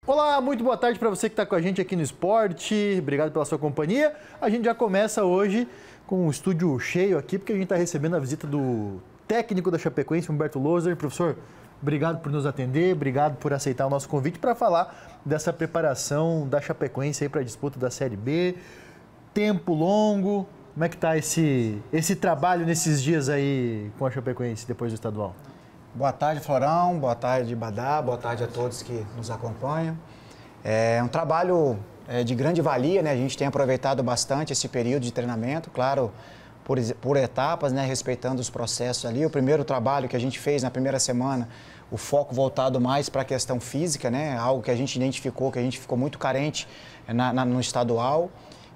Olá, muito boa tarde para você que está com a gente aqui no Esporte. Obrigado pela sua companhia. A gente já começa hoje com um estúdio cheio aqui, porque a gente está recebendo a visita do técnico da Chapecoense, Humberto Loser. Professor, obrigado por nos atender, obrigado por aceitar o nosso convite para falar dessa preparação da Chapecoense para a disputa da Série B. Tempo longo, como é que está esse trabalho nesses dias aí com a Chapecoense depois do estadual? Boa tarde, Florão. Boa tarde, Badá. Boa tarde a todos que nos acompanham. É um trabalho de grande valia, né? A gente tem aproveitado bastante esse período de treinamento, claro, por etapas, né? Respeitando os processos ali. O primeiro trabalho que a gente fez na primeira semana, o foco voltado mais para a questão física, né? Algo que a gente identificou, que a gente ficou muito carente no estadual.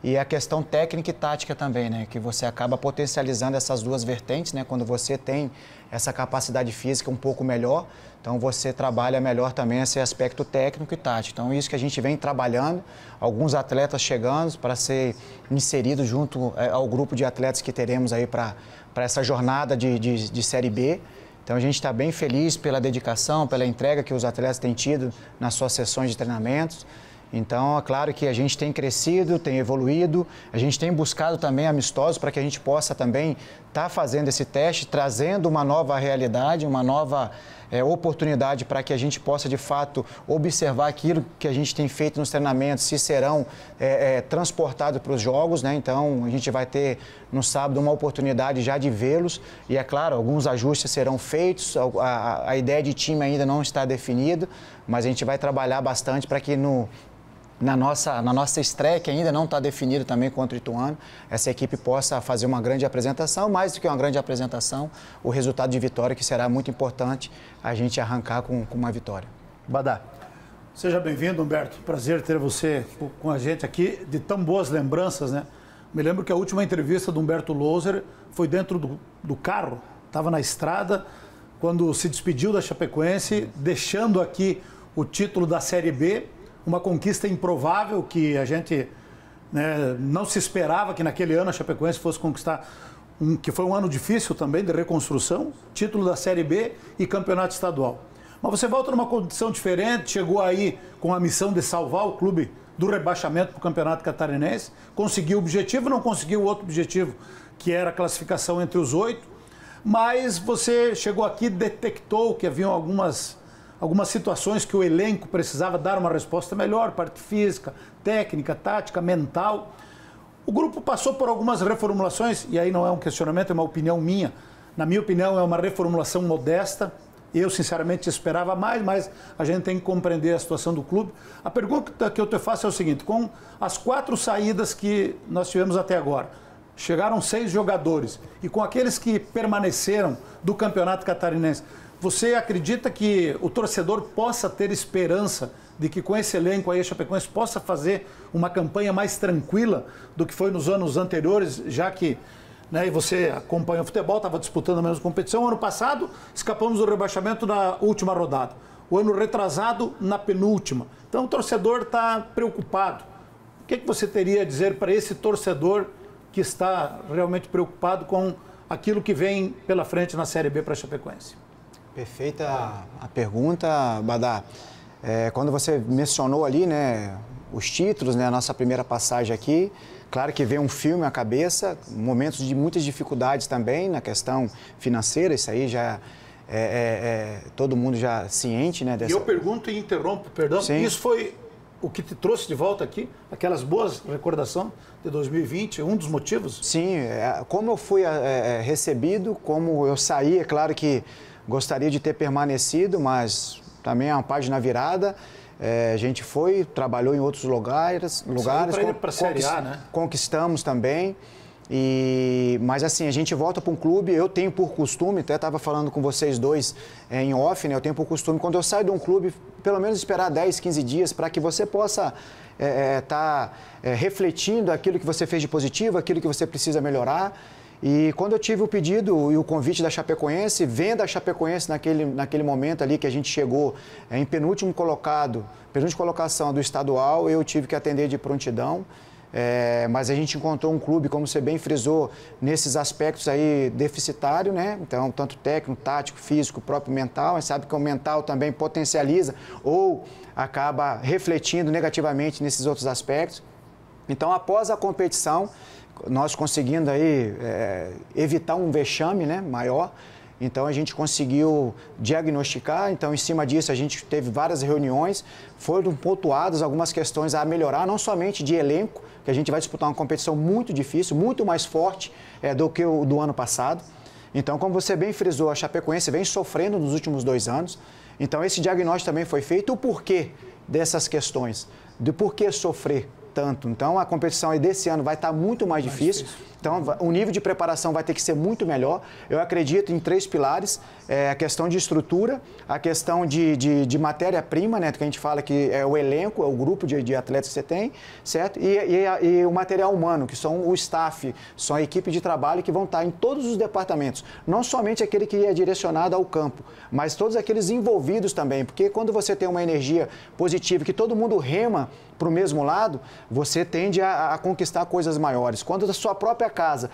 E a questão técnica e tática também, né? Que você acaba potencializando essas duas vertentes, né? Quando você tem essa capacidade física um pouco melhor, então você trabalha melhor também esse aspecto técnico e tático. Então isso que a gente vem trabalhando, alguns atletas chegando para ser inseridos junto ao grupo de atletas que teremos aí para essa jornada de Série B. Então a gente está bem feliz pela dedicação, pela entrega que os atletas têm tido nas suas sessões de treinamentos. Então, é claro que a gente tem crescido, tem evoluído, a gente tem buscado também amistosos para que a gente possa também estar fazendo esse teste, trazendo uma nova realidade, uma nova oportunidade para que a gente possa, de fato, observar aquilo que a gente tem feito nos treinamentos, se serão transportados para os jogos, né? Então, a gente vai ter no sábado uma oportunidade já de vê-los e, é claro, alguns ajustes serão feitos, a ideia de time ainda não está definida, mas a gente vai trabalhar bastante para que na nossa estreia, que ainda não está definida também contra o Ituano, essa equipe possa fazer uma grande apresentação, mais do que uma grande apresentação, o resultado de vitória, que será muito importante a gente arrancar com uma vitória. Badá. Seja bem-vindo, Humberto. Prazer ter você com a gente aqui, de tão boas lembranças, né? Me lembro que a última entrevista do Humberto Loser foi dentro do carro, estava na estrada, quando se despediu da Chapecoense, deixando aqui o título da Série B, uma conquista improvável que a gente não se esperava que naquele ano a Chapecoense fosse conquistar, que foi um ano difícil também de reconstrução, título da Série B e campeonato estadual. Mas você volta numa condição diferente, chegou aí com a missão de salvar o clube do rebaixamento para o campeonato catarinense, conseguiu o objetivo, não conseguiu o outro objetivo, que era a classificação entre os 8, mas você chegou aqui e detectou que haviam algumas situações que o elenco precisava dar uma resposta melhor, parte física, técnica, tática, mental. O grupo passou por algumas reformulações, e aí não é um questionamento, é uma opinião minha. Na minha opinião, é uma reformulação modesta. Eu, sinceramente, esperava mais, mas a gente tem que compreender a situação do clube. A pergunta que eu te faço é o seguinte: com as 4 saídas que nós tivemos até agora, chegaram 6 jogadores, e com aqueles que permaneceram do campeonato catarinense, você acredita que o torcedor possa ter esperança de que com esse elenco aí a Chapecoense possa fazer uma campanha mais tranquila do que foi nos anos anteriores, já que e você acompanha o futebol, estava disputando a mesma competição. Ano passado, escapamos do rebaixamento na última rodada. O ano retrasado, na penúltima. Então o torcedor está preocupado. O que você teria a dizer para esse torcedor que está realmente preocupado com aquilo que vem pela frente na Série B para a Chapecoense? Perfeita a pergunta, Badá. Quando você mencionou ali, né, os títulos, né, a nossa primeira passagem aqui, claro que veio um filme à cabeça, momentos de muitas dificuldades também na questão financeira, isso aí já todo mundo já ciente, né? E eu pergunto e interrompo, perdão, Sim. Isso foi o que te trouxe de volta aqui? Aquelas boas recordações de 2020, um dos motivos? Sim, como eu fui recebido, como eu saí, é claro que gostaria de ter permanecido, mas também é uma página virada. A gente trabalhou em outros lugares para a Série A, né? Conquistamos também. Mas assim, a gente volta para um clube, eu tenho por costume, até estava falando com vocês dois em off, né? Eu tenho por costume, quando eu saio de um clube, pelo menos esperar 10, 15 dias para que você possa estar refletindo aquilo que você fez de positivo, aquilo que você precisa melhorar. E quando eu tive o pedido e o convite da Chapecoense, vendo a Chapecoense naquele momento ali que a gente chegou em penúltima colocação do estadual, eu tive que atender de prontidão. mas a gente encontrou um clube, como você bem frisou, nesses aspectos aí deficitário, né? Então, tanto técnico, tático, físico, próprio mental. A gente sabe que o mental também potencializa ou acaba refletindo negativamente nesses outros aspectos. Então, após a competição, nós conseguindo aí evitar um vexame, né, maior. Então, a gente conseguiu diagnosticar. Então, em cima disso, a gente teve várias reuniões. Foram pontuadas algumas questões a melhorar, não somente de elenco, que a gente vai disputar uma competição muito difícil, muito mais forte do que o do ano passado. Então, como você bem frisou, a Chapecoense vem sofrendo nos últimos 2 anos. Então, esse diagnóstico também foi feito. O porquê dessas questões? Do porquê sofrer tanto. Então, a competição desse ano vai estar muito mais difícil. Então, o nível de preparação vai ter que ser muito melhor. Eu acredito em 3 pilares. A questão de estrutura, a questão de matéria-prima, né, que a gente fala que é o elenco, é o grupo de atletas que você tem, certo? E o material humano, que são o staff, são a equipe de trabalho que vão estar em todos os departamentos. Não somente aquele que é direcionado ao campo, mas todos aqueles envolvidos também. Porque quando você tem uma energia positiva, que todo mundo rema para o mesmo lado, você tende a conquistar coisas maiores. Quando a sua própria casa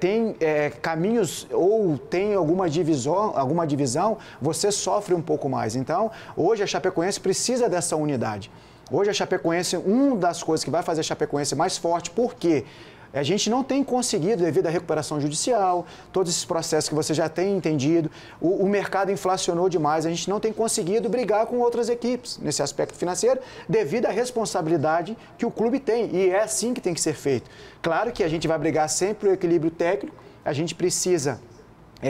tem caminhos ou tem alguma divisão, você sofre um pouco mais. Então, hoje a Chapecoense precisa dessa unidade. Hoje a Chapecoense, uma das coisas que vai fazer a Chapecoense mais forte, por quê? A gente não tem conseguido, devido à recuperação judicial, todos esses processos que você já tem entendido, o mercado inflacionou demais, a gente não tem conseguido brigar com outras equipes nesse aspecto financeiro, devido à responsabilidade que o clube tem, e é assim que tem que ser feito. Claro que a gente vai brigar sempre o equilíbrio técnico, a gente precisa...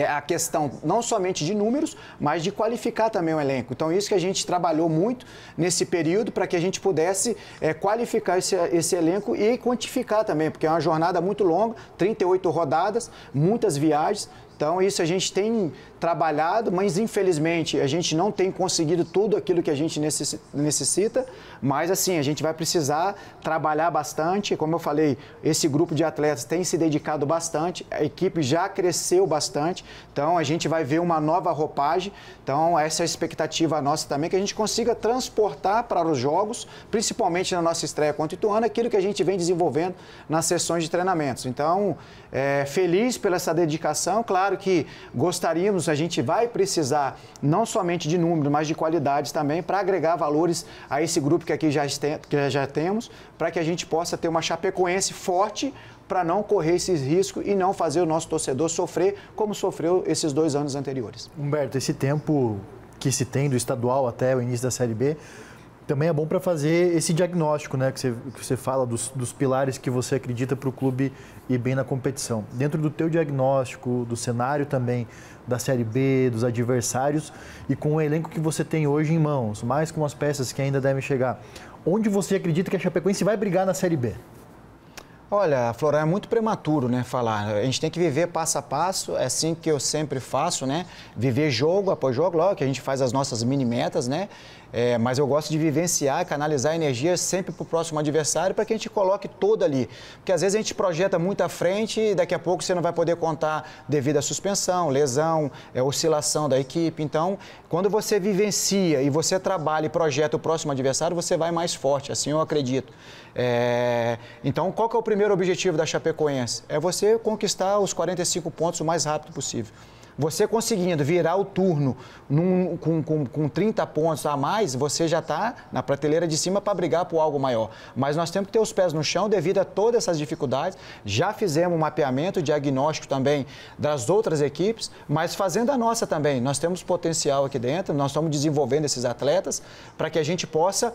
a questão não somente de números, mas de qualificar também o elenco. Então, isso que a gente trabalhou muito nesse período para que a gente pudesse qualificar esse elenco e quantificar também, porque é uma jornada muito longa, 38 rodadas, muitas viagens. Então, isso a gente tem trabalhado, mas infelizmente a gente não tem conseguido tudo aquilo que a gente necessita, mas assim, a gente vai precisar trabalhar bastante. Como eu falei, esse grupo de atletas tem se dedicado bastante, a equipe já cresceu bastante, então a gente vai ver uma nova roupagem. Então, essa é a expectativa nossa também, que a gente consiga transportar para os jogos, principalmente na nossa estreia contra o Ituano, aquilo que a gente vem desenvolvendo nas sessões de treinamentos. Então, feliz pela essa dedicação, claro que gostaríamos, a gente vai precisar não somente de número, mas de qualidades também, para agregar valores a esse grupo que aqui já temos, para que a gente possa ter uma Chapecoense forte, para não correr esses riscos e não fazer o nosso torcedor sofrer como sofreu esses 2 anos anteriores. Humberto, esse tempo que se tem do estadual até o início da Série B, também é bom para fazer esse diagnóstico, né, que você fala dos pilares que você acredita para o clube ir bem na competição. Dentro do teu diagnóstico, do cenário também da Série B, dos adversários e com o elenco que você tem hoje em mãos, mais com as peças que ainda devem chegar, onde você acredita que a Chapecoense vai brigar na Série B? Olha, Florão, é muito prematuro, né, falar. A gente tem que viver passo a passo, é assim que eu sempre faço, né? Viver jogo após jogo, logo que a gente faz as nossas mini-metas, né? Mas eu gosto de vivenciar, canalizar energia sempre para o próximo adversário para que a gente coloque todo ali. Porque às vezes a gente projeta muito à frente e daqui a pouco você não vai poder contar devido à suspensão, lesão, oscilação da equipe. Então, quando você vivencia e você trabalha e projeta o próximo adversário, você vai mais forte, assim eu acredito. Então, qual que é o primeiro objetivo da Chapecoense? É você conquistar os 45 pontos o mais rápido possível. Você conseguindo virar o turno com 30 pontos a mais, você já está na prateleira de cima para brigar por algo maior. Mas nós temos que ter os pés no chão devido a todas essas dificuldades. Já fizemos um mapeamento, diagnóstico também das outras equipes, mas fazendo a nossa também. Nós temos potencial aqui dentro, nós estamos desenvolvendo esses atletas para que a gente possa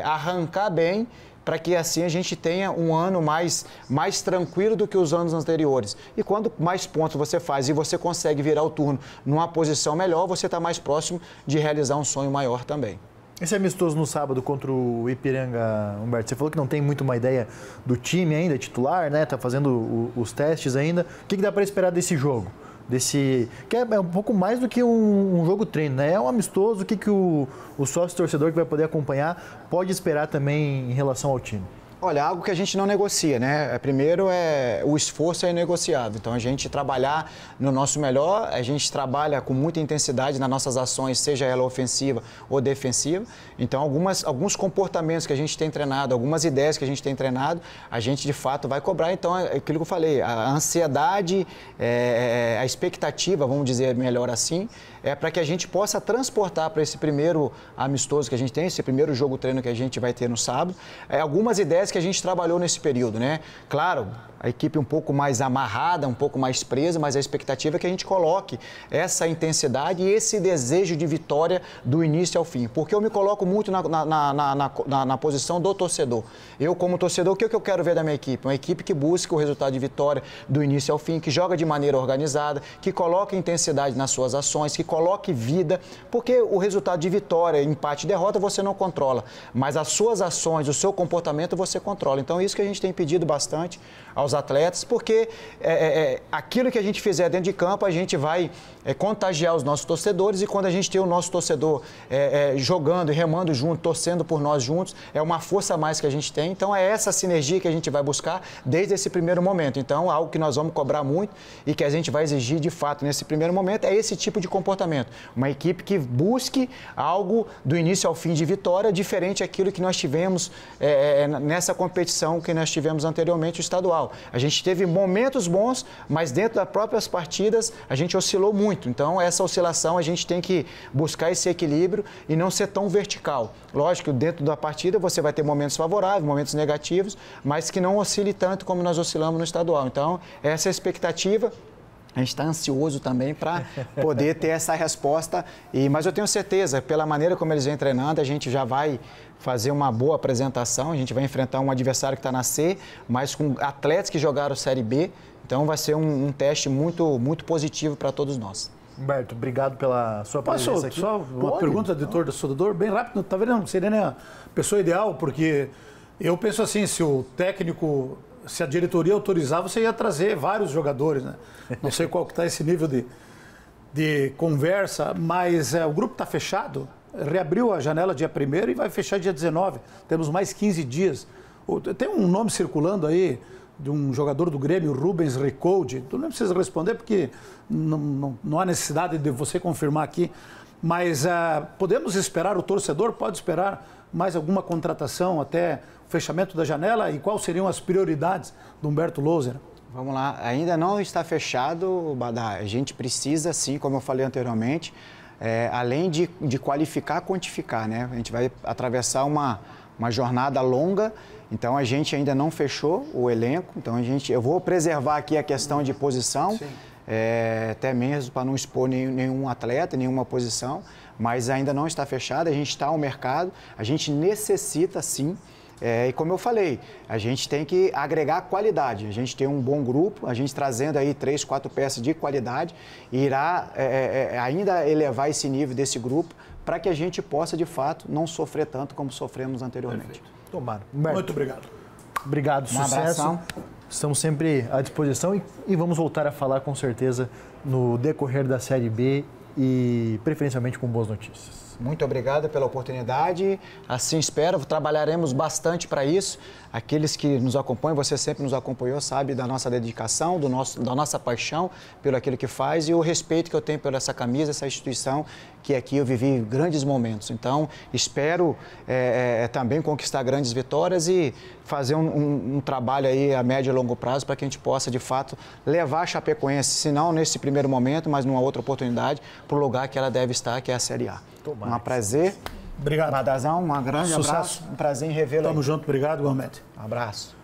arrancar bem, para que assim a gente tenha um ano mais tranquilo do que os anos anteriores. E quando mais pontos você faz e você consegue virar o turno numa posição melhor, você está mais próximo de realizar um sonho maior também. Esse amistoso no sábado contra o Ipiranga, Humberto, você falou que não tem muito uma ideia do time ainda, titular, né? Tá fazendo os testes ainda. O que dá para esperar desse jogo? Que é um pouco mais do que um jogo treino, né? É um amistoso, o que o sócio torcedor que vai poder acompanhar pode esperar também em relação ao time? Olha, algo que a gente não negocia, né? Primeiro, o esforço é inegociável. Então, a gente trabalhar no nosso melhor, a gente trabalha com muita intensidade nas nossas ações, seja ela ofensiva ou defensiva. Então, alguns comportamentos que a gente tem treinado, algumas ideias que a gente tem treinado, a gente, de fato, vai cobrar. Então, é aquilo que eu falei, a ansiedade, a expectativa, vamos dizer melhor assim, é para que a gente possa transportar para esse primeiro amistoso que a gente tem, esse primeiro jogo-treino que a gente vai ter no sábado, algumas ideias que a gente trabalhou nesse período, né? Claro, a equipe um pouco mais amarrada, um pouco mais presa, mas a expectativa é que a gente coloque essa intensidade e esse desejo de vitória do início ao fim. Porque eu me coloco muito na posição do torcedor. Eu, como torcedor, o que eu quero ver da minha equipe? Uma equipe que busca o resultado de vitória do início ao fim, que joga de maneira organizada, que coloca intensidade nas suas ações, que coloque vida, porque o resultado de vitória, empate e derrota você não controla, mas as suas ações, o seu comportamento você controla. Então, isso que a gente tem pedido bastante aos atletas, porque aquilo que a gente fizer dentro de campo, a gente vai contagiar os nossos torcedores, e quando a gente tem o nosso torcedor jogando e remando junto, torcendo por nós juntos, é uma força a mais que a gente tem. Então, é essa sinergia que a gente vai buscar desde esse primeiro momento. Então, algo que nós vamos cobrar muito e que a gente vai exigir de fato nesse primeiro momento é esse tipo de comportamento. Uma equipe que busque algo do início ao fim de vitória, diferente daquilo que nós tivemos nessa competição que nós tivemos anteriormente, o estadual. A gente teve momentos bons, mas dentro das próprias partidas a gente oscilou muito. Então, essa oscilação a gente tem que buscar esse equilíbrio e não ser tão vertical. Lógico, dentro da partida você vai ter momentos favoráveis, momentos negativos, mas que não oscile tanto como nós oscilamos no estadual. Então, essa é a expectativa. A gente está ansioso também para poder ter essa resposta, mas eu tenho certeza, pela maneira como eles vêm treinando, a gente já vai fazer uma boa apresentação, a gente vai enfrentar um adversário que está na C, mas com atletas que jogaram Série B, então vai ser um teste muito, muito positivo para todos nós. Humberto, obrigado pela sua presença aqui. Só uma pergunta, editor do Soldador, bem rápido, tá vendo? Não seria nem a pessoa ideal, porque eu penso assim, se o técnico... Se a diretoria autorizar, você ia trazer vários jogadores, né? Não sei qual que está esse nível de conversa, mas o grupo está fechado, reabriu a janela dia 1º e vai fechar dia 19. Temos mais 15 dias. Tem um nome circulando aí de um jogador do Grêmio, Rubens Ricoldi. Tu não precisa responder porque não há necessidade de você confirmar aqui. Mas podemos esperar, o torcedor pode esperar mais alguma contratação até o fechamento da janela? E quais seriam as prioridades do Humberto Loser? Vamos lá, ainda não está fechado, Badá. A gente precisa, sim, como eu falei anteriormente, além de qualificar, quantificar, né? A gente vai atravessar uma jornada longa, então a gente ainda não fechou o elenco, então eu vou preservar aqui a questão de posição, até mesmo para não expor nenhum atleta, nenhuma posição, mas ainda não está fechado, a gente está ao mercado, a gente necessita, sim. E como eu falei, a gente tem que agregar qualidade. A gente tem um bom grupo, a gente trazendo aí 3, 4 peças de qualidade, irá ainda elevar esse nível desse grupo para que a gente possa, de fato, não sofrer tanto como sofremos anteriormente. Perfeito. Tomara. Humberto, muito obrigado. Obrigado, sucesso. Abração. Estamos sempre à disposição e vamos voltar a falar com certeza no decorrer da Série B e preferencialmente com boas notícias. Muito obrigado pela oportunidade, assim espero, trabalharemos bastante para isso. Aqueles que nos acompanham, você sempre nos acompanhou, sabe da nossa dedicação, da nossa paixão pelo aquilo que faz e o respeito que eu tenho por essa camisa, essa instituição, que aqui eu vivi grandes momentos. Então, espero também conquistar grandes vitórias e fazer um trabalho aí a médio e longo prazo para que a gente possa, de fato, levar a Chapecoense, se não nesse primeiro momento, mas numa outra oportunidade, para o lugar que ela deve estar, que é a Série A. Um prazer. Obrigado. Badazão, um grande Sucesso. abraço. Um prazer em revê-lo. Tamo junto, obrigado, igualmente. Um abraço.